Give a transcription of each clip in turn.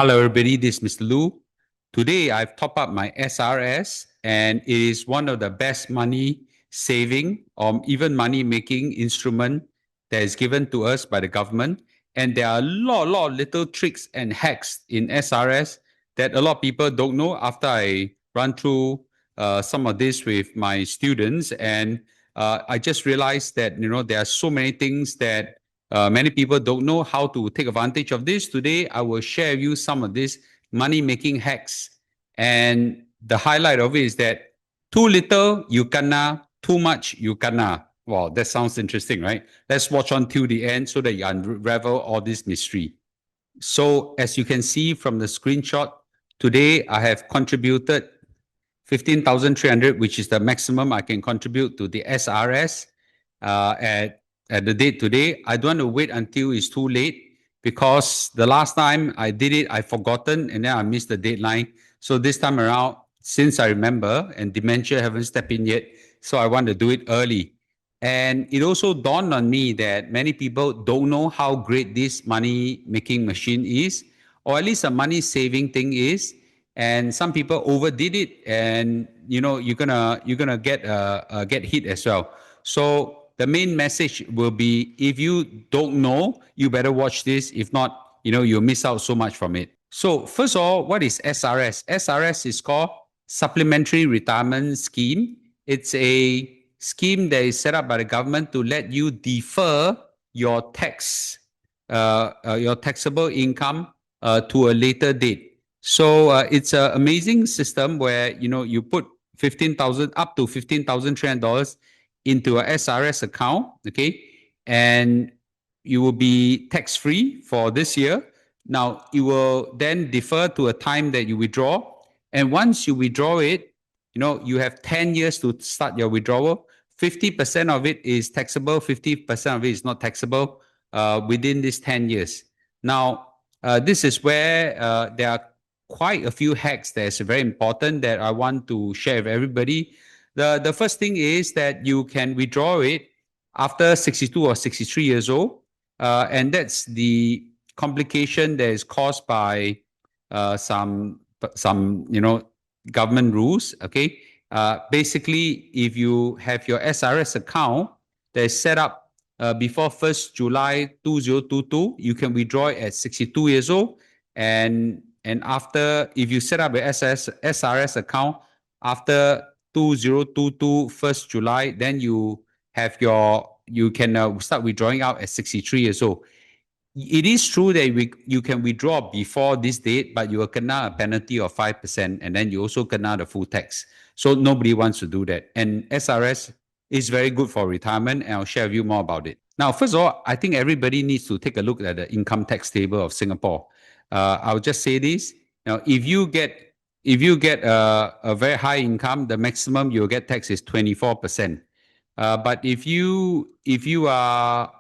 Hello everybody, this is Mr. Lu. Today I've topped up my SRS and it is one of the best money saving or even money making instrument that is given to us by the government. And there are a lot of little tricks and hacks in SRS that a lot of people don't know after I run through some of this with my students. And I just realized that, there are so many things that many people don't know how to take advantage of this. Today, I will share with you some of these money-making hacks. And the highlight of it is that too little, you kena, too much, you kena. Wow, that sounds interesting, right? Let's watch on till the end so that you unravel all this mystery. So as you can see from the screenshot, today I have contributed 15,300, which is the maximum I can contribute to the SRS at the date today. I don't want to wait until it's too late because the last time I did it, I forgotten and then I missed the deadline. So this time around, since I remember and dementia haven't stepped in yet, so I want to do it early. And it also dawned on me that many people don't know how great this money making machine is, or at least a money saving thing is. And some people overdid it, and you're gonna get hit as well. So the main message will be: if you don't know, you better watch this. If not, you'll miss out so much from it. So first of all, what is SRS? SRS is called Supplementary Retirement Scheme. It's a scheme that is set up by the government to let you defer your your taxable income to a later date. So it's an amazing system where you put up to $15,300 into a SRS account, okay, and you will be tax free for this year. Now it will then defer to a time that you withdraw, and once you withdraw it, you have 10 years to start your withdrawal. 50% of it is taxable, 50% of it is not taxable within these 10 years. Now, this is where there are quite a few hacks that's very important that I want to share with everybody. The first thing is that you can withdraw it after 62 or 63 years old. And that's the complication that is caused by some government rules, okay? Basically, if you have your SRS account that is set up before 1st July 2022, you can withdraw it at 62 years old. And after, if you set up a SRS account after 2022 1st July, then you can start withdrawing out at 63 years old. It is true that you can withdraw before this date, but you will kena a penalty of 5%, and then you also kena the full tax. So nobody wants to do that. And SRS is very good for retirement, and I'll share with you more about it. Now, first of all, I think everybody needs to take a look at the income tax table of Singapore. I'll just say this. Now, if you get a very high income, the maximum you'll get tax is 24%. But if you are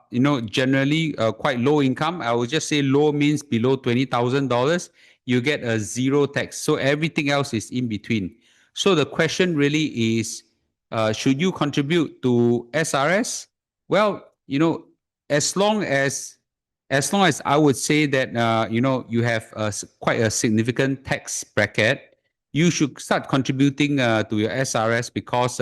generally quite low income, I would just say low means below $20,000, you get a zero tax. So everything else is in between. So the question really is, should you contribute to SRS? Well, as long as I would say that you have quite a significant tax bracket, you should start contributing to your SRS because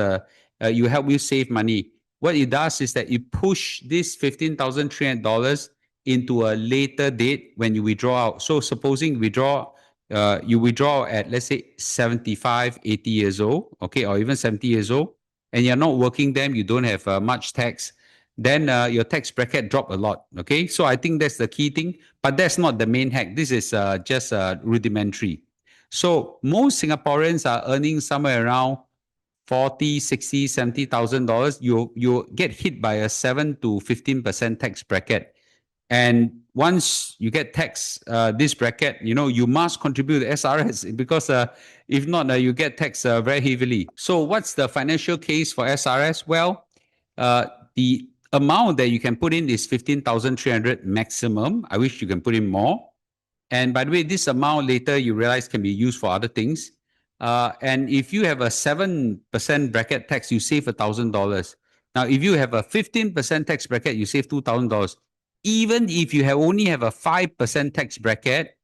you help you save money. What it does is that it push this $15,300 into a later date when you withdraw out. So supposing you withdraw at, let's say, 75, 80 years old, okay, or even 70 years old, and you're not working them, you don't have much tax, then your tax bracket drop a lot, okay? So I think that's the key thing, but that's not the main hack. This is just rudimentary. So most Singaporeans are earning somewhere around $40,000, $60,000, $70,000, you get hit by a 7 to 15% tax bracket. And once you get taxed this bracket, you must contribute to SRS because if not, you get taxed very heavily. So what's the financial case for SRS? Well, the amount that you can put in is 15,300 maximum. I wish you can put in more. And by the way, this amount later you realize can be used for other things. And if you have a 7% bracket tax, you save $1,000. Now, if you have a 15% tax bracket, you save $2,000. Even if you only have a 5% tax bracket,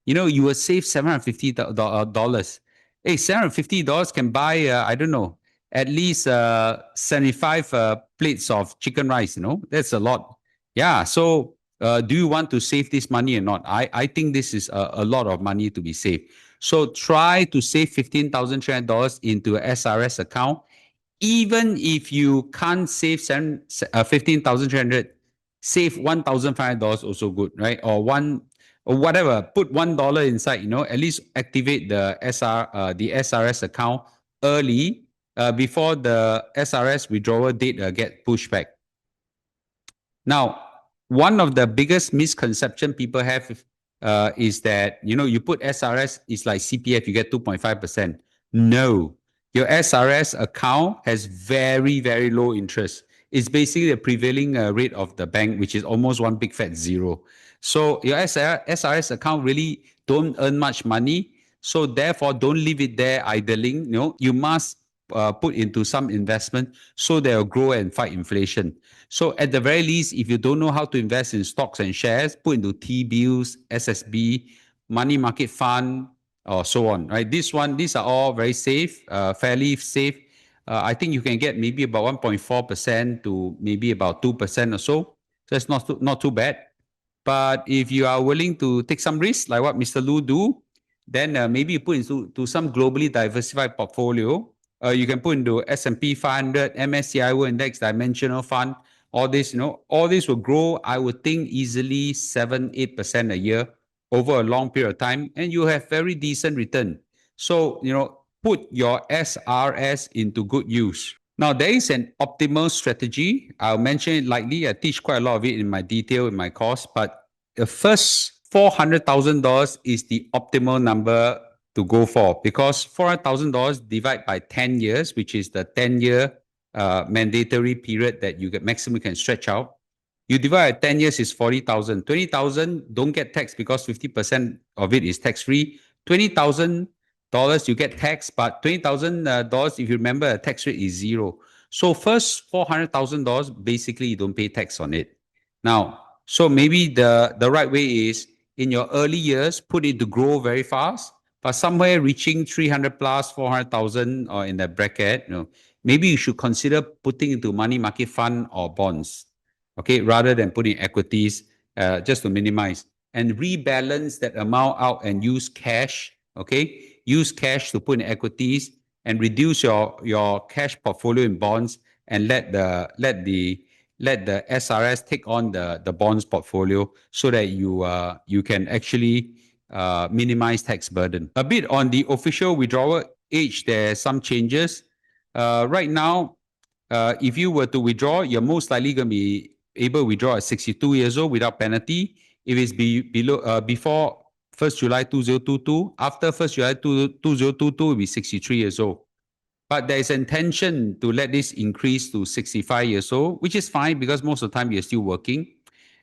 you will save $750. Hey, $750 can buy, I don't know, at least 75 plates of chicken rice. That's a lot. Yeah. So do you want to save this money or not? I think this is a lot of money to be saved. So try to save $15,300 into a SRS account. Even if you can't save 15,300, save $1,500 also good, right? Or whatever, put $1 inside, at least activate the SRS account early, before the SRS withdrawal date get pushed back. Now, one of the biggest misconception people have is that, you put SRS, it's like CPF, you get 2.5%. No, your SRS account has very, very low interest. It's basically the prevailing rate of the bank, which is almost one big fat zero. So your SRS account really don't earn much money. So therefore, don't leave it there idling. You must put into some investment so they'll grow and fight inflation. So at the very least, if you don't know how to invest in stocks and shares, put into T-bills, SSB, money market fund, or so on, right? These are all very safe, fairly safe. I think you can get maybe about 1.4% to maybe about 2% or so. So that's not too bad. But if you are willing to take some risks, like what Mr. Lu do, then maybe you put into some globally diversified portfolio. You can put into S&P 500, MSCI World Index, Dimensional Fund, all this, all this will grow, I would think, easily 7-8% a year over a long period of time, and you have very decent return. So, put your SRS into good use. Now, there is an optimal strategy. I'll mention it lightly. I teach quite a lot of it in my detail in my course, but the first $400,000 is the optimal number to go for, because $400,000 divided by 10 years, which is the 10-year mandatory period that you get maximum can stretch out. You divide 10 years is 40,000. 20,000 don't get taxed because 50% of it is tax-free. $20,000 you get taxed, but $20,000, if you remember, tax rate is zero. So first $400,000, basically you don't pay tax on it. Now, so maybe the right way is in your early years, put it to grow very fast, but somewhere reaching 300 plus 400,000 or in that bracket, maybe you should consider putting into money market fund or bonds, okay, rather than putting equities, just to minimize and rebalance that amount out and use cash, okay? Use cash to put in equities and reduce your cash portfolio in bonds, and let the SRS take on the bonds portfolio so that you can actually minimize tax burden. A bit on the official withdrawal age, there are some changes. Right now, if you were to withdraw, you're most likely going to be able to withdraw at 62 years old without penalty. If it's below before 1st July 2022, after 1st July 2022, it will be 63 years old. But there is intention to let this increase to 65 years old, which is fine because most of the time you're still working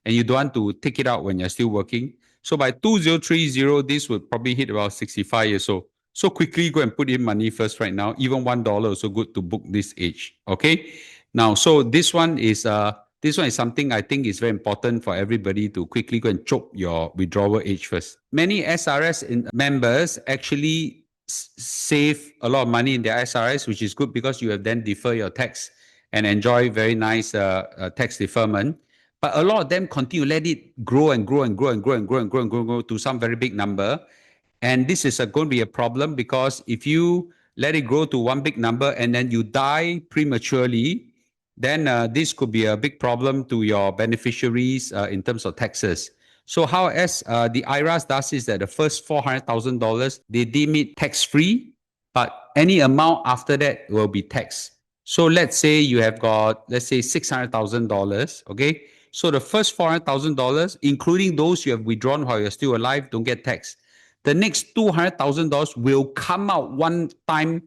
and you don't want to take it out when you're still working. So by 2030, this would probably hit about 65 years old. So quickly go and put in money first right now. Even $1 is so good to book this age. Okay. Now, so this one is something I think is very important for everybody to quickly go and choke your withdrawal age first. Many SRS members actually save a lot of money in their SRS, which is good because you have then defer your tax and enjoy very nice tax deferment. But a lot of them continue to let it grow and grow and grow and grow and grow and grow and grow to some very big number. And this is going to be a problem because if you let it grow to one big number and then you die prematurely, then this could be a big problem to your beneficiaries in terms of taxes. So how the IRAS does is that the first $400,000, they deem it tax-free, but any amount after that will be taxed. So let's say you have got, let's say $600,000, okay? So the first $400,000, including those you have withdrawn while you're still alive, don't get taxed. The next $200,000 will come out one time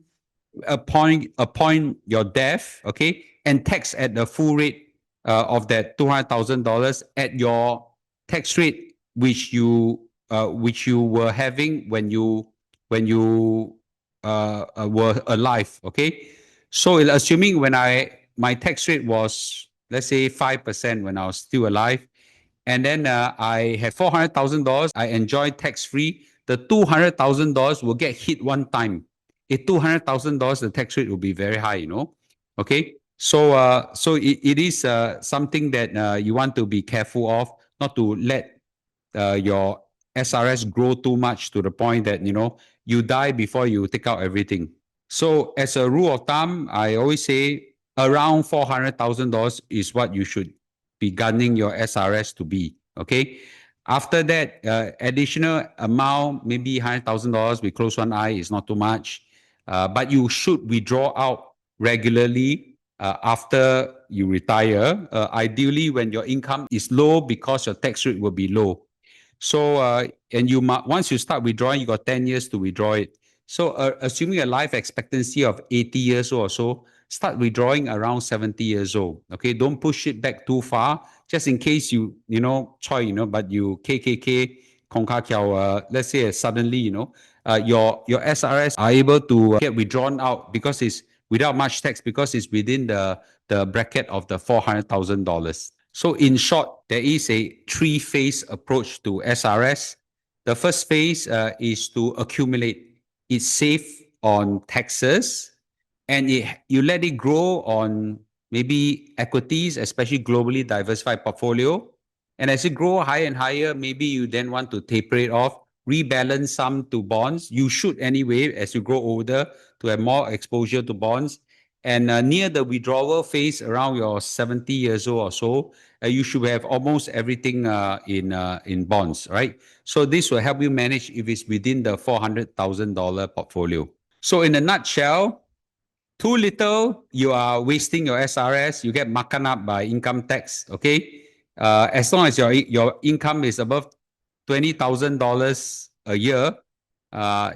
upon your death, okay, and tax at the full rate of that $200,000 at your tax rate which you were having when you were alive, okay. So assuming my tax rate was, let's say, 5% when I was still alive, and then I have $400,000, I enjoy tax-free. The $200,000 will get hit one time. At $200,000, the tax rate will be very high, Okay. So it is something that you want to be careful of, not to let your SRS grow too much to the point that, you die before you take out everything. So as a rule of thumb, I always say around $400,000 is what you should be gunning your SRS to be. Okay. After that, additional amount, maybe $100,000 with close one eye is not too much. But you should withdraw out regularly after you retire. Ideally, when your income is low, because your tax rate will be low. So, and once you start withdrawing, you got 10 years to withdraw it. So, assuming a life expectancy of 80 years old or so, start withdrawing around 70 years old. Okay, don't push it back too far, just in case but you KKK, let's say suddenly, your SRS are able to get withdrawn out because it's without much tax, because it's within the bracket of the $400,000. So in short, there is a three-phase approach to SRS. The first phase is to accumulate. It's safe on taxes, and you let it grow on maybe equities, especially globally diversified portfolio. And as it grow higher and higher, maybe you then want to taper it off, rebalance some to bonds. You should anyway, as you grow older, to have more exposure to bonds. And near the withdrawal phase, around your 70 years old or so, you should have almost everything in bonds, right? So this will help you manage if it's within the $400,000 portfolio. So in a nutshell, too little, you are wasting your SRS. You get marked up by income tax. Okay, as long as your income is above $20,000 a year,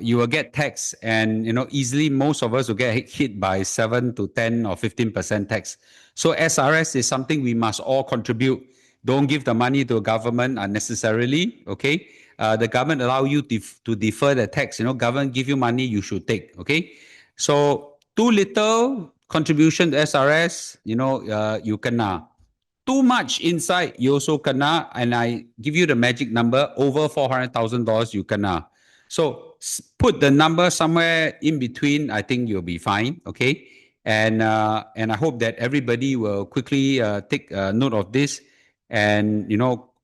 you will get tax, and easily most of us will get hit by 7 to 10 or 15% tax. So SRS is something we must all contribute. Don't give the money to the government unnecessarily. Okay, the government allow you to defer the tax. Government give you money, you should take. Okay, so too little contribution to SRS, you kena. Too much inside, you also kena. And I give you the magic number, over $400,000, you kena. So put the number somewhere in between. I think you'll be fine. Okay. And I hope that everybody will quickly take note of this, and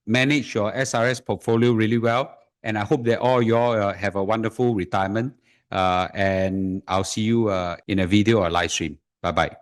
manage your SRS portfolio really well. And I hope that all y'all have a wonderful retirement. And I'll see you in a video or live stream. Bye bye.